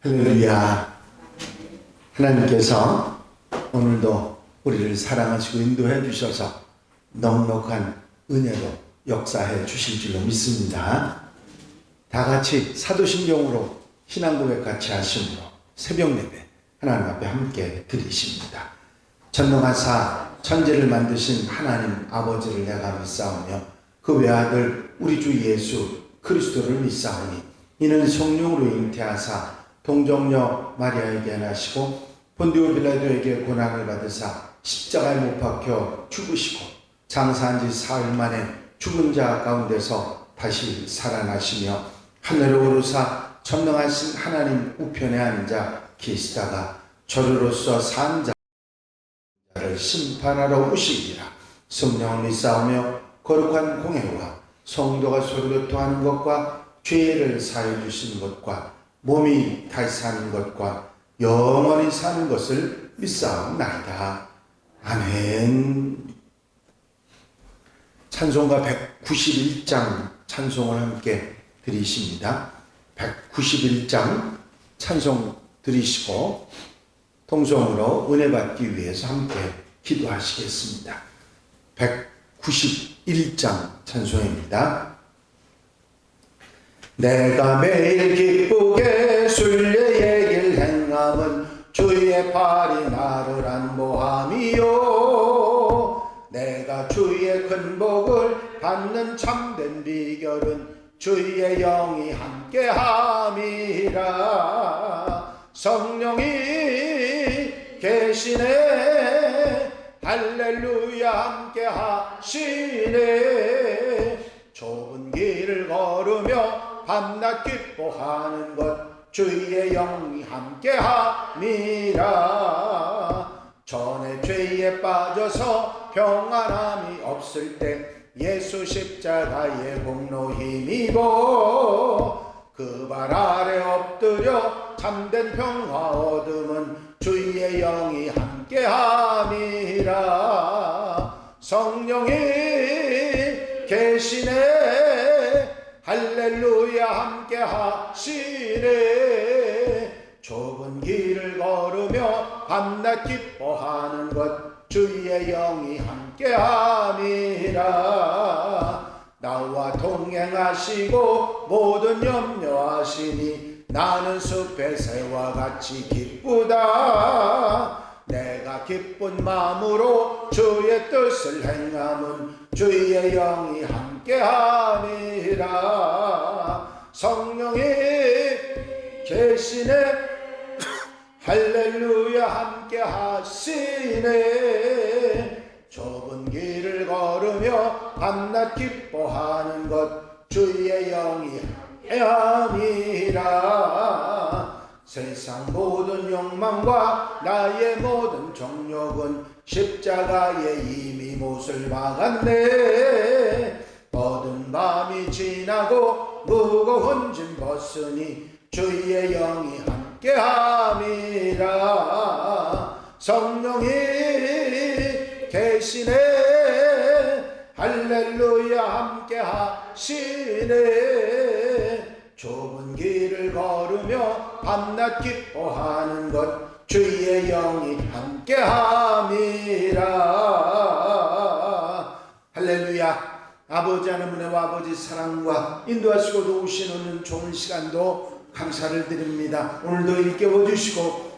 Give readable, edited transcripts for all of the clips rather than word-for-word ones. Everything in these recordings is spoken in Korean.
할렐루야. 하나님께서 오늘도 우리를 사랑하시고 인도해 주셔서 넉넉한 은혜로 역사해 주실 줄로 믿습니다. 다 같이 사도신경으로 신앙고백 같이 하심으로 새벽 예배 하나님 앞에 함께 드리십니다. 전능하사 천지를 만드신 하나님 아버지를 내가 믿사오며 그 외아들 우리 주 예수 그리스도를 믿사오니 이는 성령으로 잉태하사 동정녀 마리아에게 나시고 본디오 빌라도에게 고난을 받으사 십자가에 못 박혀 죽으시고 장사한 지 사흘 만에 죽은 자 가운데서 다시 살아나시며 하늘에 오르사 전능하신 하나님 우편에 앉아 계시다가 저주로서 산 자를 심판하러 오시리라. 성령을 믿사오며 거룩한 공회와 성도가 서로 교통하는 것과 죄를 사해 주시는 것과 몸이 다시 사는 것과 영원히 사는 것을 믿사옵나이다. 아멘. 찬송가 191장 찬송을 함께 드리십니다. 191장 찬송 드리시고 통성으로 은혜 받기 위해서 함께 기도하시겠습니다. 191장 찬송입니다. 내가 매일 기쁘게 순례의 길 행함은 주의 팔이 나를 안보함이요. 내가 주의 큰 복을 받는 참된 비결은 주의 영이 함께함이라. 성령이 계시네 할렐루야 함께하시네. 좁은 길을 걸으며 밤낮 기뻐하는 것 주의 영이 함께함이라. 전에 죄에 빠져서 평안함이 없을 때 예수 십자가의 공로 힘입어 그 발 아래 엎드려 참된 평화 얻음은 주의 영이 함께함이라. 성령이 계시네 할렐루야 함께하시네. 좁은 길을 걸으며 밤낮 기뻐하는 것 주의 영이 함께함이라. 나와 동행하시고 모든 염려하시니 나는 숲의 새와 같이 기쁘다. 내가 기쁜 마음으로 주의 뜻을 행함은 주의 영이 함께함이라. 성령이 계시네 할렐루야 함께하시네. 좁은 길을 걸으며 밤낮 기뻐하는 것 주의 영이 함께함이라. 세상 모든 욕망과 나의 모든 정욕은 십자가에 이미 못을 박았네. 어두운 밤이 지나고 무거운 짐 벗으니 주의 영이 함께함이라. 성령이 계시네 할렐루야 함께하시네. 좁은 길을 걸으며 밤낮 기뻐하는 것 주의 영이 함께함이라. 할렐루야. 아버지 하나님 은혜와 아버지 사랑과 인도하시고 도우시는 좋은 시간도 감사를 드립니다. 오늘도 일깨워 주시고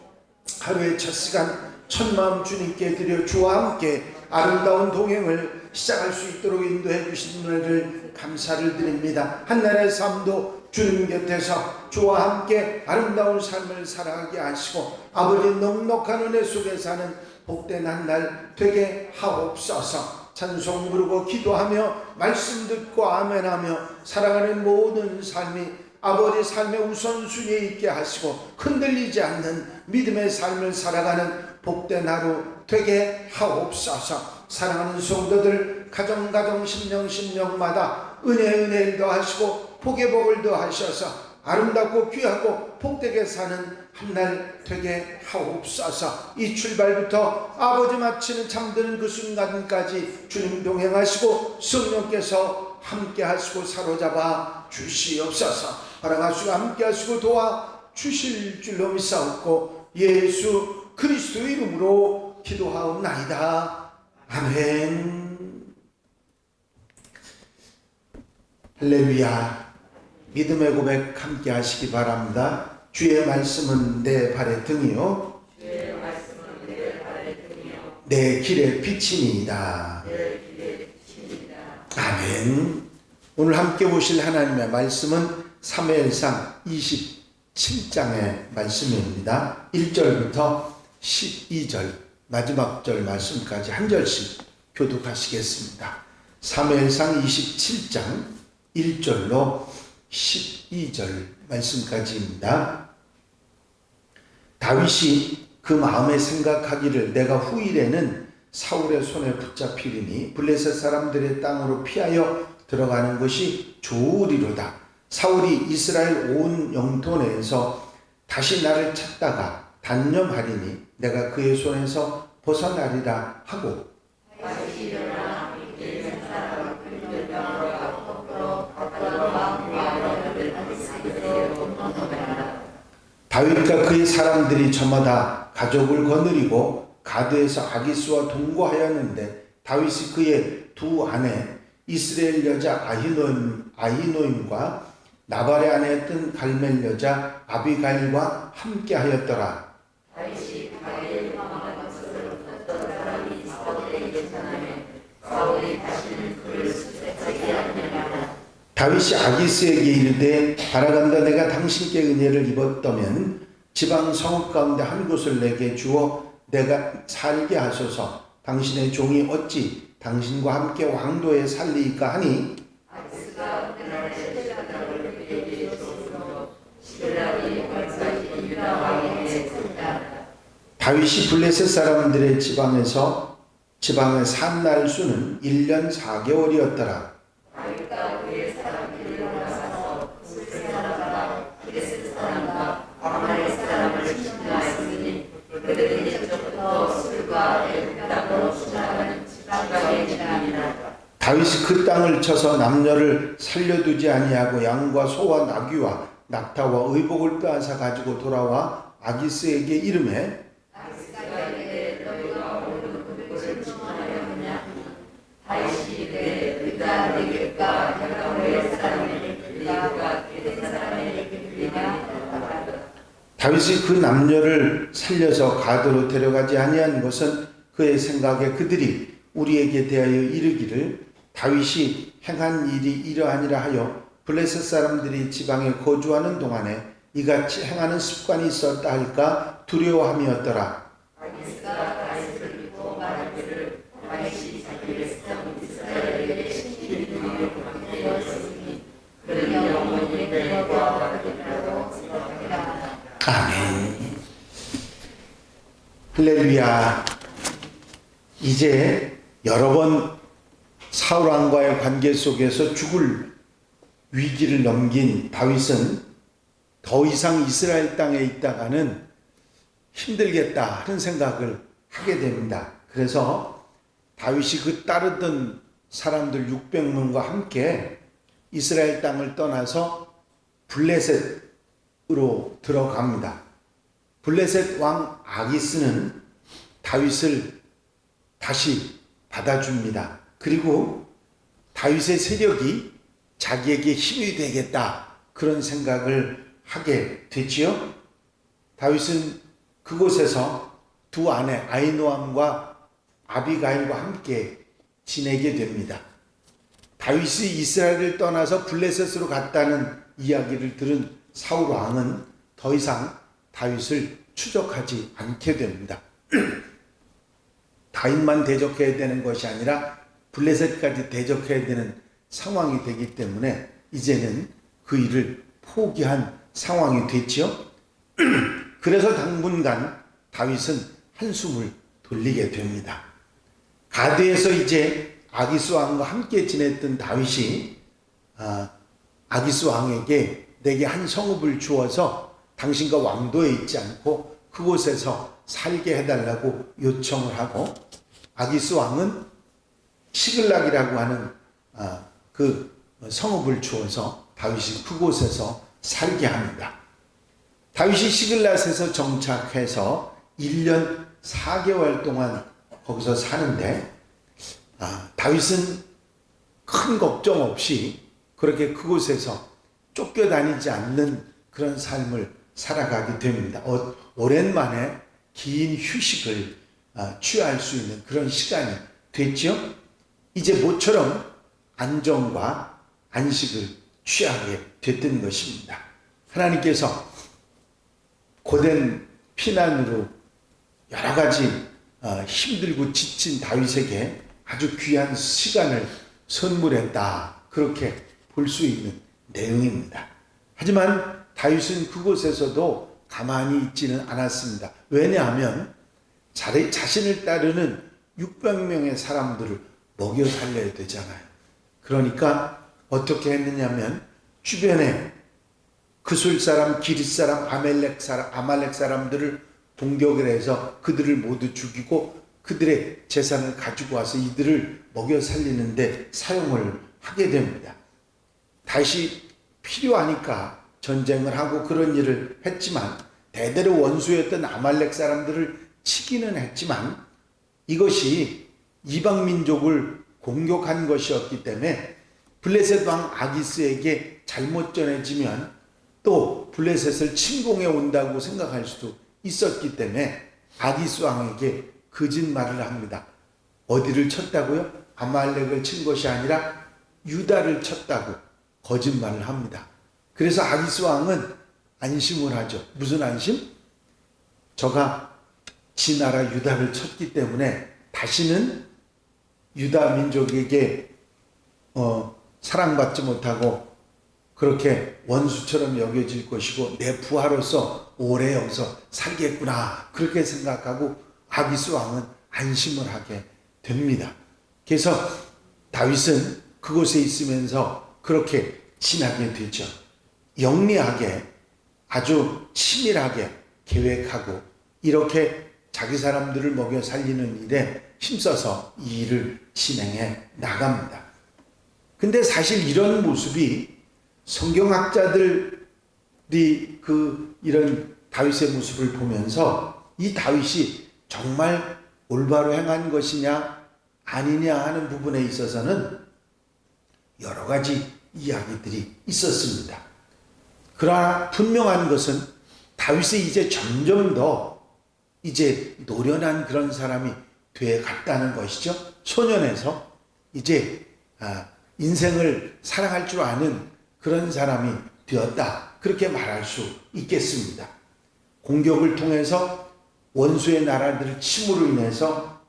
하루의 첫 시간 첫 마음 주님께 드려 주와 함께 아름다운 동행을 시작할 수 있도록 인도해 주신 은혜를 감사를 드립니다. 한날의 삶도 주님 곁에서 주와 함께 아름다운 삶을 살아가게 하시고 아버지 넉넉한 은혜 속에 사는 복된 한날 되게 하옵소서. 찬송 부르고 기도하며 말씀 듣고 아멘하며 살아가는 모든 삶이 아버지 삶의 우선순위에 있게 하시고 흔들리지 않는 믿음의 삶을 살아가는 복된 하루 되게 하옵소서. 사랑하는 성도들 가정 심령마다 은혜를 더하시고 복의 복을 더하셔서 아름답고 귀하고 복되게 사는 한날 되게 하옵소서. 이 출발부터 아버지 마치는 잠드는 그 순간까지 주님 동행하시고 성령께서 함께 하시고 사로잡아 주시옵소서. 허락하시고 함께 하시고 도와 주실 줄로 믿사옵고 예수 그리스도의 이름으로 기도하옵나이다. 아멘. 할렐루야. 믿음의 고백 함께 하시기 바랍니다. 주의 말씀은 내 발의 등이요 내 길의 빛이니이다. 아멘. 오늘 함께 보실 하나님의 말씀은 사무엘상 27장의 말씀입니다. 1절부터 12절 마지막 절 말씀까지 한 절씩 교독하시겠습니다. 사무엘상 27장 1절로 12절 말씀까지입니다. 다윗이 그 마음에 생각하기를 내가 후일에는 사울의 손에 붙잡히리니 블레셋 사람들의 땅으로 피하여 들어가는 것이 좋으리로다. 사울이 이스라엘 온 영토 내에서 다시 나를 찾다가 단념하리니 내가 그의 손에서 벗어나리라 하고 다윗과 그의 사람들이 저마다 가족을 거느리고 가드에서 아기스와 동거하였는데 다윗이 그의 두 아내 이스라엘 여자 아히노임과 나발의 아내였던 갈멜 여자 아비가일과 함께하였더라. 다윗이 아기스에게 이르되 바라간다. 내가 당신께 은혜를 입었다면 지방 성읍 가운데 한 곳을 내게 주어 내가 살게 하소서. 당신의 종이 어찌 당신과 함께 왕도에 살리이까 하니 다윗이 블레셋 사람들의 지방에 산 날 수는 1년 4개월이었더라. 다윗이 그 땅을 쳐서 남녀를 살려두지 아니하고 양과 소와 나귀와 낙타와 의복을 빼앗아 가지고 돌아와 아기스에게 이르매 다윗이 그 남녀를 살려서 가드로 데려가지 아니한 것은 그의 생각에 그들이 우리에게 대하여 이르기를 다윗이 행한 일이 이러하니라 하여 블레셋 사람들이 지방에 거주하는 동안에 이같이 행하는 습관이 있었다 할까 두려워함이었더라. 아멘. 할렐루야. 이제 여러 번 사울 왕과의 관계 속에서 죽을 위기를 넘긴 다윗은 더 이상 이스라엘 땅에 있다가는 힘들겠다 하는 생각을 하게 됩니다. 그래서 다윗이 그 따르던 사람들 600명과 함께 이스라엘 땅을 떠나서 블레셋으로 들어갑니다. 블레셋 왕 아기스는 다윗을 다시 받아줍니다. 그리고 다윗의 세력이 자기에게 힘이 되겠다 그런 생각을 하게 되지요. 다윗은 그곳에서 두 아내 아히노암과 아비가일과 함께 지내게 됩니다. 다윗이 이스라엘을 떠나서 블레셋으로 갔다는 이야기를 들은 사울 왕은 더 이상 다윗을 추적하지 않게 됩니다. 다윗만 대적해야 되는 것이 아니라 블레셋까지 대적해야 되는 상황이 되기 때문에 이제는 그 일을 포기한 상황이 됐지요. 그래서 당분간 다윗은 한숨을 돌리게 됩니다. 가드에서 이제 아기스 왕과 함께 지냈던 다윗이 아기스 왕에게 내게 한 성읍을 주어서 당신과 왕도에 있지 않고 그곳에서 살게 해달라고 요청을 하고 아기스 왕은 시글락이라고 하는 그 성읍을 주어서 다윗이 그곳에서 살게 합니다. 다윗이 시글랏에서 정착해서 1년 4개월 동안 거기서 사는데 다윗은 큰 걱정 없이 그렇게 그곳에서 쫓겨다니지 않는 그런 삶을 살아가게 됩니다. 오랜만에 긴 휴식을 취할 수 있는 그런 시간이 됐죠. 이제 모처럼 안정과 안식을 취하게 됐던 것입니다. 하나님께서 고된 피난으로 여러 가지 힘들고 지친 다윗에게 아주 귀한 시간을 선물했다. 그렇게 볼 수 있는 내용입니다. 하지만 다윗은 그곳에서도 가만히 있지는 않았습니다. 왜냐하면 자신을 따르는 600명의 사람들을 먹여 살려야 되잖아요. 그러니까 어떻게 했느냐면 주변에 그술 사람, 기릿 사람, 아말렉 사람들을 공격을 해서 그들을 모두 죽이고 그들의 재산을 가지고 와서 이들을 먹여 살리는데 사용을 하게 됩니다. 다시 필요하니까 전쟁을 하고 그런 일을 했지만 대대로 원수였던 아말렉 사람들을 치기는 했지만 이것이 이방 민족을 공격한 것이었기 때문에 블레셋 왕 아기스에게 잘못 전해지면 또 블레셋을 침공해 온다고 생각할 수도 있었기 때문에 아기스 왕에게 거짓말을 합니다. 어디를 쳤다고요? 아말렉을 친 것이 아니라 유다를 쳤다고 거짓말을 합니다. 그래서 아기스 왕은 안심을 하죠. 무슨 안심? 저가 지 나라 유다를 쳤기 때문에 다시는 유다 민족에게 사랑받지 못하고 그렇게 원수처럼 여겨질 것이고 내 부하로서 오래 여기서 살겠구나 그렇게 생각하고 아기스 왕은 안심을 하게 됩니다. 그래서 다윗은 그곳에 있으면서 그렇게 지나게 되죠. 영리하게 아주 치밀하게 계획하고 이렇게 자기 사람들을 먹여 살리는 일에 힘써서 이 일을 진행해 나갑니다. 근데 사실 이런 모습이 성경학자들이 이런 다윗의 모습을 보면서 이 다윗이 정말 올바로 행한 것이냐 아니냐 하는 부분에 있어서는 여러 가지 이야기들이 있었습니다. 그러나 분명한 것은 다윗이 이제 점점 더 이제 노련한 그런 사람이 돼 갔다는 것이죠. 소년에서 이제 인생을 살아갈 줄 아는 그런 사람이 되었다. 그렇게 말할 수 있겠습니다. 공격을 통해서 원수의 나라들을 침으로 인해서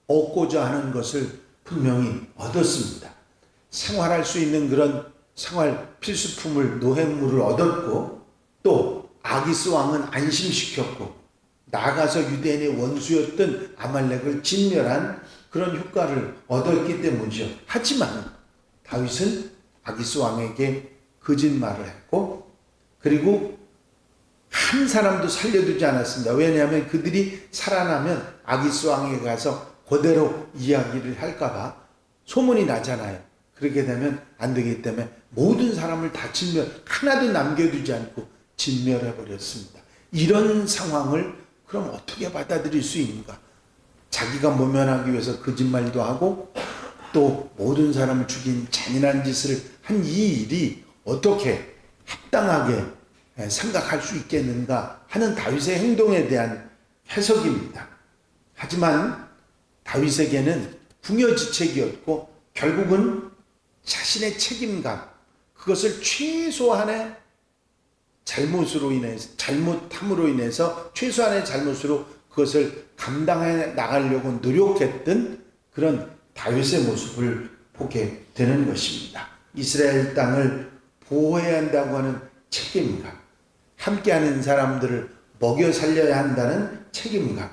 얻고자 하는 것을 분명히 얻었습니다. 생활할 수 있는 그런 생활 필수품을 노획물을 얻었고 또 아기스 왕은 안심시켰고 나아가서 유대인의 원수였던 아말렉을 진멸한 그런 효과를 얻었기 때문이죠. 하지만 다윗은 아기스 왕에게 거짓말을 했고 그리고 한 사람도 살려두지 않았습니다. 왜냐하면 그들이 살아나면 아기스 왕에게 가서 그대로 이야기를 할까봐 소문이 나잖아요. 그렇게 되면 안 되기 때문에 모든 사람을 다 하나도 남겨두지 않고 진멸해버렸습니다. 이런 상황을 그럼 어떻게 받아들일 수 있는가? 자기가 모면하기 위해서 거짓말도 하고 또 모든 사람을 죽인 잔인한 짓을 한 이 일이 어떻게 합당하게 생각할 수 있겠는가 하는 다윗의 행동에 대한 해석입니다. 하지만 다윗에게는 궁여지책이었고 결국은 자신의 책임감, 그것을 최소한의 잘못함으로 인해서 최소한의 잘못으로 그것을 감당해 나가려고 노력했던 그런 다윗의 모습을 보게 되는 것입니다. 이스라엘 땅을 보호해야 한다고 하는 책임감, 함께하는 사람들을 먹여 살려야 한다는 책임감,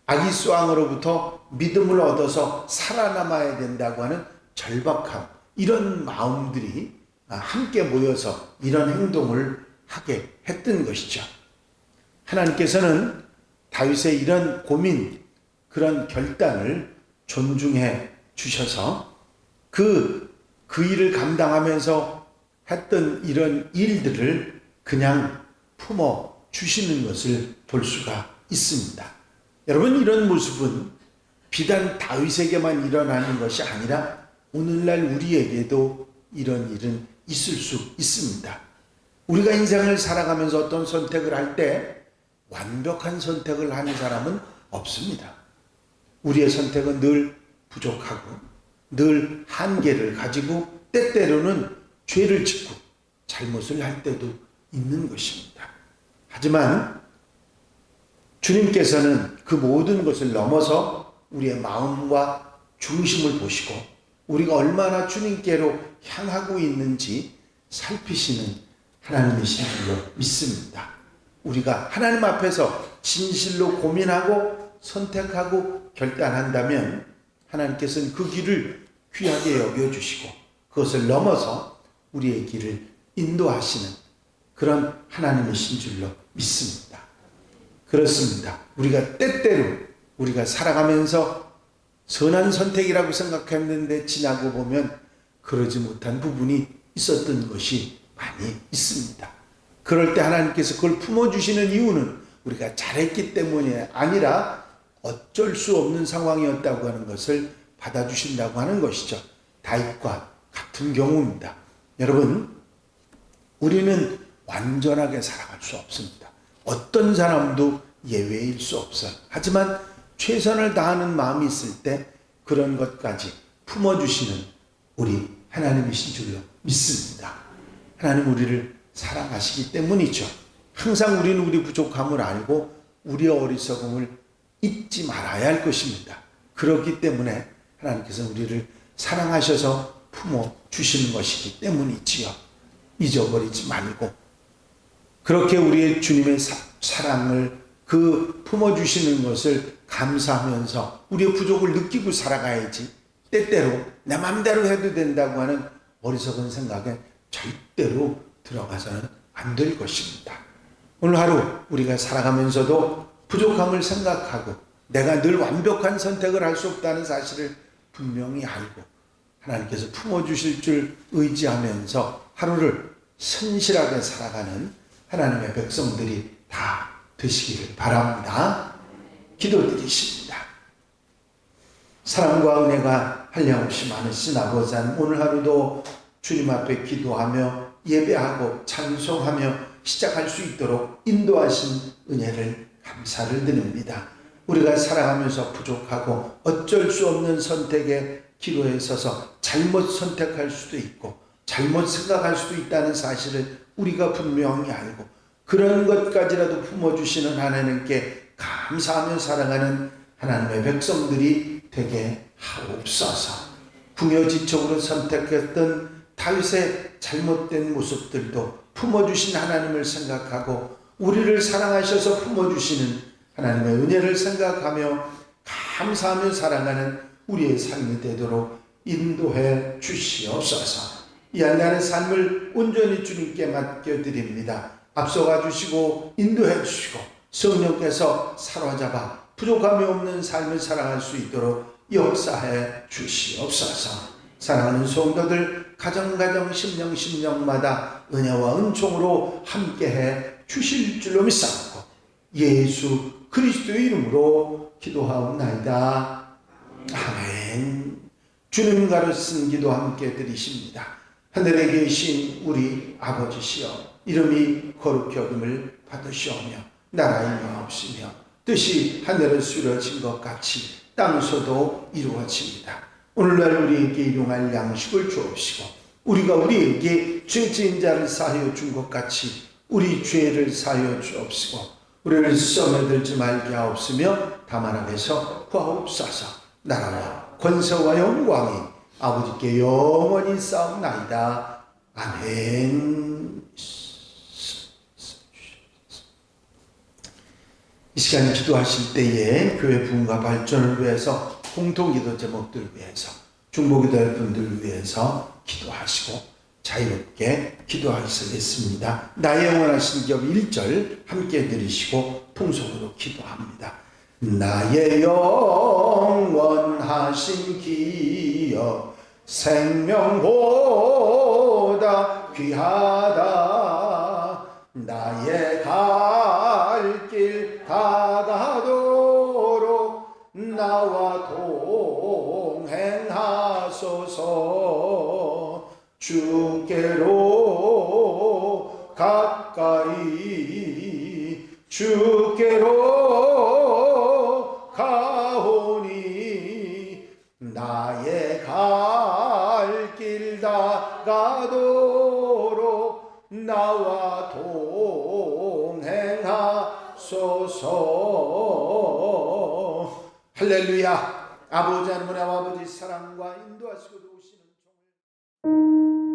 아기스 왕으로부터 믿음을 얻어서 살아남아야 된다고 하는 절박함, 이런 마음들이 함께 모여서 이런 행동을 하게 했던 것이죠. 하나님께서는 다윗의 이런 고민, 그런 결단을 존중해 주셔서 그 일을 감당하면서 했던 이런 일들을 그냥 품어 주시는 것을 볼 수가 있습니다. 여러분, 이런 모습은 비단 다윗에게만 일어나는 것이 아니라 오늘날 우리에게도 이런 일은 있을 수 있습니다. 우리가 인생을 살아가면서 어떤 선택을 할 때 완벽한 선택을 하는 사람은 없습니다. 우리의 선택은 늘 부족하고 늘 한계를 가지고 때때로는 죄를 짓고 잘못을 할 때도 있는 것입니다. 하지만 주님께서는 그 모든 것을 넘어서 우리의 마음과 중심을 보시고 우리가 얼마나 주님께로 향하고 있는지 살피시는 하나님이신 줄로 믿습니다. 우리가 하나님 앞에서 진실로 고민하고 선택하고 결단한다면 하나님께서는 그 길을 귀하게 여겨주시고 그것을 넘어서 우리의 길을 인도하시는 그런 하나님이신 줄로 믿습니다. 그렇습니다. 우리가 때때로 우리가 살아가면서 선한 선택이라고 생각했는데 지나고 보면 그러지 못한 부분이 있었던 것이 많이 있습니다. 그럴 때 하나님께서 그걸 품어주시는 이유는 우리가 잘했기 때문이 아니라 어쩔 수 없는 상황이었다고 하는 것을 받아주신다고 하는 것이죠. 다윗과 같은 경우입니다. 여러분, 우리는 완전하게 살아갈 수 없습니다. 어떤 사람도 예외일 수 없어요. 하지만 최선을 다하는 마음이 있을 때 그런 것까지 품어주시는 우리 하나님이신 줄로 믿습니다. 하나님 우리를 사랑하시기 때문이죠. 항상 우리는 우리 부족함을 알고 우리의 어리석음을 잊지 말아야 할 것입니다. 그렇기 때문에 하나님께서 우리를 사랑하셔서 품어주시는 것이기 때문이지요. 잊어버리지 말고 그렇게 우리의 주님의 사랑을 그 품어주시는 것을 감사하면서 우리의 부족을 느끼고 살아가야지 때때로 내 맘대로 해도 된다고 하는 어리석은 생각에 절대로 들어가서는 안 될 것입니다. 오늘 하루 우리가 살아가면서도 부족함을 생각하고 내가 늘 완벽한 선택을 할 수 없다는 사실을 분명히 알고 하나님께서 품어주실 줄 의지하면서 하루를 성실하게 살아가는 하나님의 백성들이 다 되시기를 바랍니다. 기도드리십니다. 사랑과 은혜가 한량없이 많으신 아버지 하나님, 오늘 하루도 주님 앞에 기도하며 예배하고 찬송하며 시작할 수 있도록 인도하신 은혜를 감사를 드립니다. 우리가 살아가면서 부족하고 어쩔 수 없는 선택의 기로에 서서 잘못 선택할 수도 있고 잘못 생각할 수도 있다는 사실을 우리가 분명히 알고 그런 것까지라도 품어주시는 하나님께 감사하며 살아가는 하나님의 백성들이 되게 하옵소서. 궁여지책으로 선택했던 다윗의 잘못된 모습들도 품어주신 하나님을 생각하고 우리를 사랑하셔서 품어주시는 하나님의 은혜를 생각하며 감사하며 살아가는 우리의 삶이 되도록 인도해 주시옵소서. 이 한날의 삶을 온전히 주님께 맡겨드립니다. 앞서가 주시고 인도해 주시고 성령께서 사로잡아 부족함이 없는 삶을 살아갈 수 있도록 역사해 주시옵소서. 사랑하는 성도들 가정가정 심령마다 은혜와 은총으로 함께해 주실 줄로 믿사옵고 예수 그리스도의 이름으로 기도하옵나이다. 아멘. 주님 가르친 기도 함께 드리십니다. 하늘에 계신 우리 아버지시여, 이름이 거룩히 여김을 받으시오며 나라의 마옵시며 뜻이 하늘에서 이루어진 것 같이 땅에서도 이루어집니다. 오늘날 우리에게 일용할 양식을 주옵시고 우리가 우리에게 죄 지은 자를 사하여 준 것 같이 우리 죄를 사하여 주옵시고 우리를 시험에 들지 말게 하옵시며 다만 악에서 구하옵소서. 나라와 권세와 영광이 아버지께 영원히 싸움나이다. 아멘. 이 시간 기도하실 때에 교회 부흥과 발전을 위해서 공통기도 제목들 위해서 중보기도할 분들을 위해서 기도하시고 자유롭게 기도하시겠습니다. 나의 영원하신 기업 1절 함께 들으시고 통성으로 기도합니다. 나의 영원하신 기업 생명보다 귀하다. 나의 갈 길 다가도록 나와 동행하소서. 주께로 가까이 주께로 가오니 나의 갈 길 다가도록 나와 동행하소서. 할렐루야. 아버지 하나님, 아버지 사랑과 인도하시고 도우시는 종을